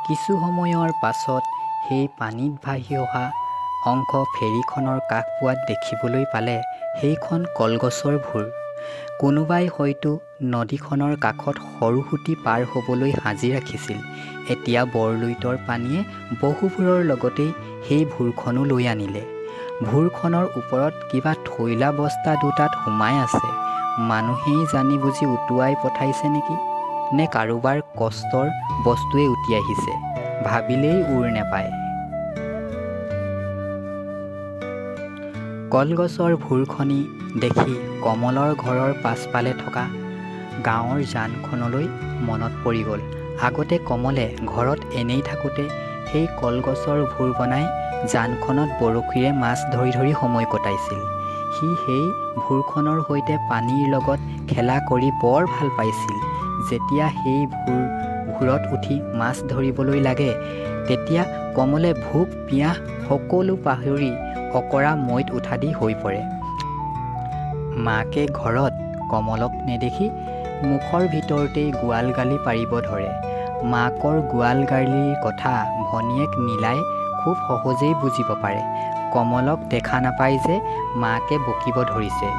কিছু সময়ৰ পাছত সেই পানীত ভাহি অহা অংশ ফেৰীখনৰ কাষ পোৱাত দেখিবলৈ পালে সেইখন কলগছৰ ভুৰ। কোনোবাই হয়তো নদীখনৰ কাষত সৰু সুঁতি পাৰ হ'বলৈ সাজি ৰাখিছিল। এতিয়া বৰলুইতৰ পানীয়ে বহুবোৰৰ লগতেই সেই ভুৰখনো লৈ আনিলে। ভুৰখনৰ ওপৰত কিবা থৈলা বস্তা দুটাত সোমাই আছে। মানুহেই জানি বুজি উটুৱাই পঠাইছে নেকি, নে কাৰোবাৰ কষ্টৰ বস্তুৱে উটি আহিছে, ভাবিলেই উৰ নেপায়। কলগছৰ ভুৰখনি দেখি কমলৰ ঘৰৰ পাছফালে থকা গাঁৱৰ জানখনলৈ মনত পৰি গ'ল। আগতে কমলে ঘৰত এনেই থাকোঁতে সেই কলগছৰ ভুৰ বনাই জানখনত বৰশীৰে মাছ ধৰি ধৰি সময় কটাইছিল। সি সেই ভুৰখনৰ সৈতে পানীৰ লগত খেলা কৰি বৰ ভাল পাইছিল। যেতিয়া সেই ভুৰত উঠি মাছ ধৰিবলৈ লাগে, তেতিয়া কমলে ভোক পিয়াহ সকলো পাহৰি অকৰা মৈত উঠা দি হৈ পৰে। মাকে ঘৰত কমলক নেদেখি মুখৰ ভিতৰতেই গোৱাল গালি পাৰিব ধৰে। মাকৰ গোৱাল গালিৰ কথা ভনীয়েক নীলাই খুব সহজেই বুজিব পাৰে। কমলক দেখা নাপায় যে মাকে বকিব ধৰিছে।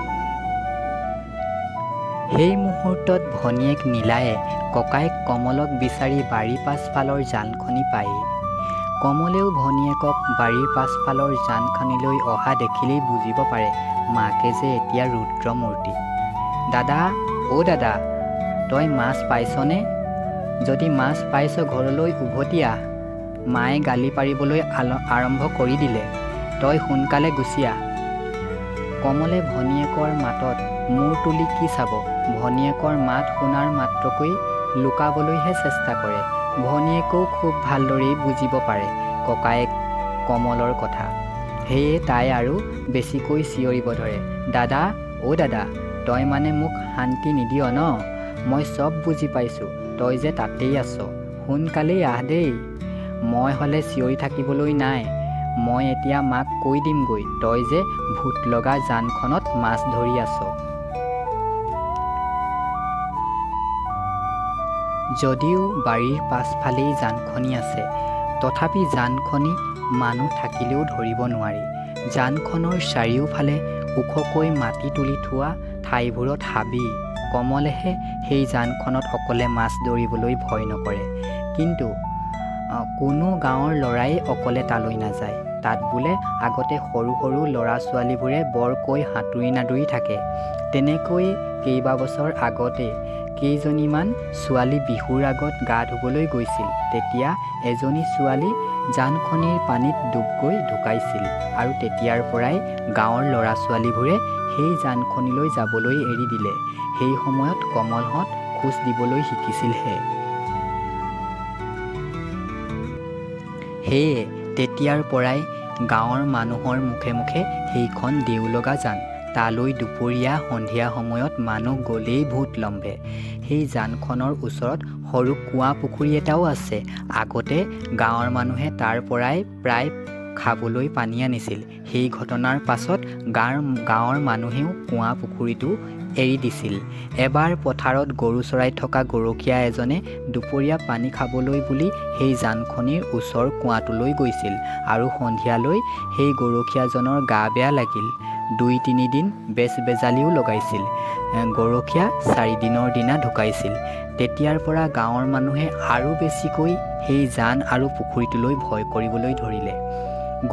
সেই মুহূৰ্তত ভনীয়েক নীলায়ে ককায়েক কমলক বিচাৰি বাৰীৰ পাছফালৰ জানখনি পায়েই। কমলেও ভনীয়েকক বাৰীৰ পাছফালৰ জানখনিলৈ অহা দেখিলেই বুজিব পাৰে মাকে যে এতিয়া ৰুদ্ৰমূৰ্তি। দাদা, অ' দাদা, তই মাছ পাইছনে? যদি মাছ পাইছ ঘৰলৈ উভতি আহ। মায়ে গালি পাৰিবলৈ আৰম্ভ কৰি দিলে। তই সোনকালে গুচি আহ। কমলে ভনীয়েকৰ মাতত মূৰ তুলি কি চাব, ভনীয়েকৰ মাত শুনাৰ মাত্ৰকৈ লুকাবলৈহে চেষ্টা কৰে। ভনীয়েকেও খুব ভালদৰেই বুজিব পাৰে ককায়েক কমলৰ কথা। সেয়ে তাই আৰু বেছিকৈ চিঞৰিব ধৰে। দাদা, অ' দাদা, তই মানে মোক শান্তি নিদিয় ন? মই চব বুজি পাইছোঁ, তই যে তাতেই আছ। সোনকালেই আহ দেই। মই হ'লে চিঞৰি থাকিবলৈ নাই। মই এতিয়া মাক কৈ দিমগৈ তই যে ভূত লগা জানখনত মাছ ধৰি আছ। যদিও বাৰীৰ পাছফালেই জানখনি আছে, তথাপি জানখনি মানুহ থাকিলেও ধৰিব নোৱাৰি। জানখনৰ চাৰিওফালে ওখকৈ মাটি তুলি থোৱা ঠাইবোৰত হাবি। কমলেহে সেই জানখনত অকলে মাছ ধৰিবলৈ ভয় নকৰে। কিন্তু কোনো গাঁৱৰ ল'ৰাই অকলে তালৈ নাযায়। তাত বোলে আগতে সৰু সৰু ল'ৰা ছোৱালীবোৰে বৰকৈ সাঁতুৰি নাদুৰি থাকে। তেনেকৈ কেইবাবছৰ আগতে কেইজনীমান ছোৱালী বিহুৰ আগত গা ধুবলৈ গৈছিল। তেতিয়া এজনী ছোৱালী জানখনিৰ পানীত ডুব গৈ ঢুকাইছিল আৰু তেতিয়াৰ পৰাই গাঁৱৰ ল'ৰা ছোৱালীবোৰে সেই জানখনিলৈ যাবলৈ এৰি দিলে। সেই সময়ত কমলহঁত খোজ দিবলৈ শিকিছিলহে। সেয়ে তেতিয়াৰ পৰাই গাঁৱৰ মানুহৰ মুখে মুখে সেইখন দেওলগা জান। তালৈ দুপৰীয়া সন্ধিয়া সময়ত মানুহ গ'লেই ভূত লম্ভে। সেই জানখনৰ ওচৰত সৰু কুঁৱা পুখুৰী এটাও আছে। আগতে গাঁৱৰ মানুহে তাৰ পৰাই প্ৰায় খাবলৈ পানী আনিছিল। সেই ঘটনাৰ পাছত গাঁৱৰ মানুহেও কুঁৱা পুখুৰীটো এৰি দিছিল। এবাৰ পথাৰত গৰু চৰাই থকা গৰখীয়া এজনে দুপৰীয়া পানী খাবলৈ বুলি সেই জানখনিৰ ওচৰ কুঁৱাটোলৈ গৈছিল আৰু সন্ধিয়ালৈ সেই গৰখীয়াজনৰ গা বেয়া লাগিল। ২-৩ দিন বেজবেজালিও লগাইছিল। গৰখীয়া ৪ দিনৰ দিনা ঢুকাইছিল। তেতিয়াৰ পৰা গাঁৱৰ মানুহে আৰু বেছিকৈ সেই জান আৰু পুখুৰীটোলৈ ভয় কৰিবলৈ ধৰিলে।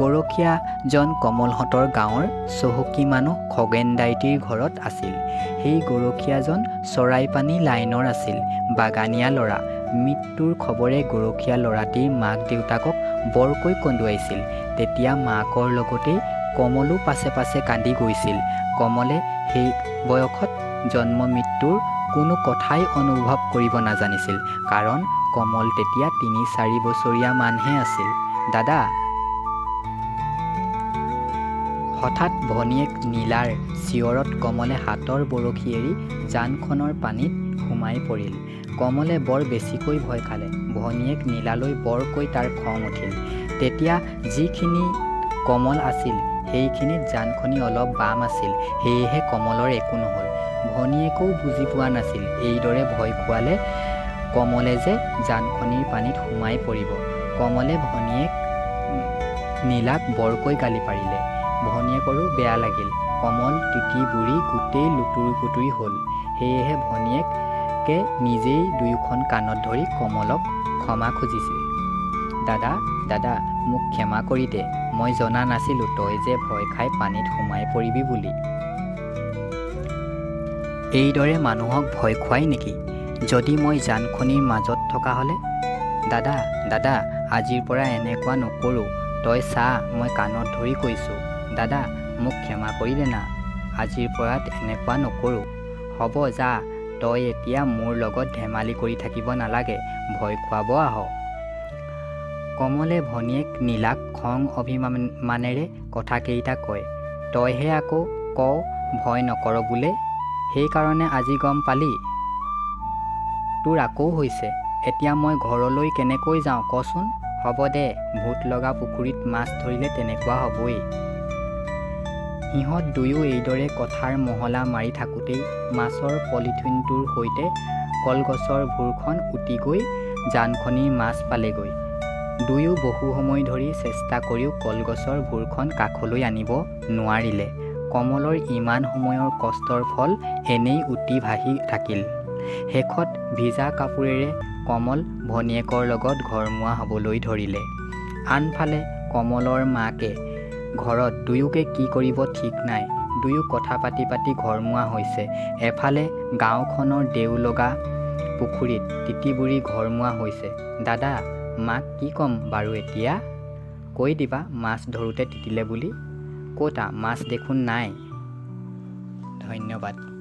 গৰখীয়াজন কমলহঁতৰ গাঁৱৰ চহকী মানুহ খগেন দাইটিৰ ঘৰত আছিল। সেই গৰখীয়াজন চৰাইপানী লাইনৰ আছিল। বাগানীয়া ল'ৰা। মৃত্যুৰ খবৰে গৰখীয়া ল'ৰাটিৰ মাক দেউতাকক বৰকৈ কন্দুৱাইছিল। তেতিয়া মাকৰ লগতেই কমলো পাছে পাছে কান্দি গৈছিল। কমলে সেই বয়সত জন্ম মৃত্যুৰ কোনো কথাই অনুভৱ কৰিব নাজানিছিল, কাৰণ কমল তেতিয়া ৩-৪ বছৰীয়া মানহে আছিল। দাদা। হঠাৎ ভনীয়েক নীলাৰ চিঞৰত কমলে হাতৰ বৰশী এৰি জানখনৰ পানীত সোমাই পৰিল। কমলে বৰ বেছিকৈ ভয় খালে। ভনীয়েক নীলালৈ বৰকৈ তাৰ খং উঠিল। তেতিয়া যিখিনি কমল আছিল সেইখিনিত জানখনি অলপ বাম আছিল। সেয়েহে কমলৰ একো নহ'ল। ভনীয়েকেও বুজি পোৱা নাছিল এইদৰে ভয় খোৱালে কমলে যে জানখনিৰ পানীত সোমাই পৰিব। কমলে ভনীয়েক নীলাক বৰকৈ গালি পাৰিলে। ভনীয়েকৰো বেয়া লাগিল। কমল তিতি বুঢ়ী গোটেই লুতুৰি পুতুৰি হ'ল। সেয়েহে ভনীয়েকে নিজেই দুয়োখন কাণত ধৰি কমলক ক্ষমা খুজিছে। দাদা দাদা মোক ক্ষমা কৰি দে, মই জনা নাছিলোঁ তই যে ভয় খাই পানীত সোমাই পৰিবি বুলি। এইদৰে মানুহক ভয় খুৱাই নেকি? যদি মই জানখনিৰ মাজত থকা হ'লে? দাদা দাদা আজিৰ পৰা এনেকুৱা নকৰোঁ, তই চা মই কাণত ধৰি কৈছোঁ। দাদা মোক ক্ষমা কৰি দে না, আজিৰ পৰা এনেকুৱা নকৰোঁ। হ'ব যা, তই এতিয়া মোৰ লগত ধেমালি কৰি থাকিব নালাগে, ভয় খুৱাব আহ। কমলে ভনীয়েক নীলাক খং অভিমানেৰে কথাকেইটা কয়। তইহে আকৌ কৱ ভয় নকৰ বোলে, সেইকাৰণে আজি গম পালি? তোৰ আকৌ হৈছে, এতিয়া মই ঘৰলৈ কেনেকৈ যাওঁ কচোন? হ'ব দে, ভূত লগা পুখুৰীত মাছ ধৰিলে তেনেকুৱা হ'বই। সিহঁত দুয়ো এইদৰে কথাৰ মহলা মাৰি থাকোঁতেই মাছৰ পলিথিনটোৰ সৈতে কলগছৰ ভুৰখন উটি গৈ জানখনিৰ মাছ পালেগৈ। দুয়ো বহু সময় ধৰি চেষ্টা কৰিও কলগছৰ ভুৰখন কাষলৈ আনিব নোৱাৰিলে। কমলৰ ইমান সময়ৰ কষ্টৰ ফল এনেই উটি ভাহি থাকিল। শেষত ভিজা কাপোৰেৰে কমল ভনীয়েকৰ লগত ঘৰমুৱা হ'বলৈ ধৰিলে। আনফালে কমলৰ মাকে ঘৰত দুয়োকে কি কৰিব ঠিক নাই। দুয়ো কথা পাতি পাতি ঘৰমুৱা হৈছে। এফালে গাঁওখনৰ দেওলগা পুখুৰীত তিতি বুঢ়ী ঘৰমুৱা হৈছে। দাদা মাক কি ক'ম বাৰু এতিয়া? কৈ দিবা মাছ ধৰোঁতে তিতিলে বুলি। ক'তা মাছ দেখোন নাই। ধন্যবাদ।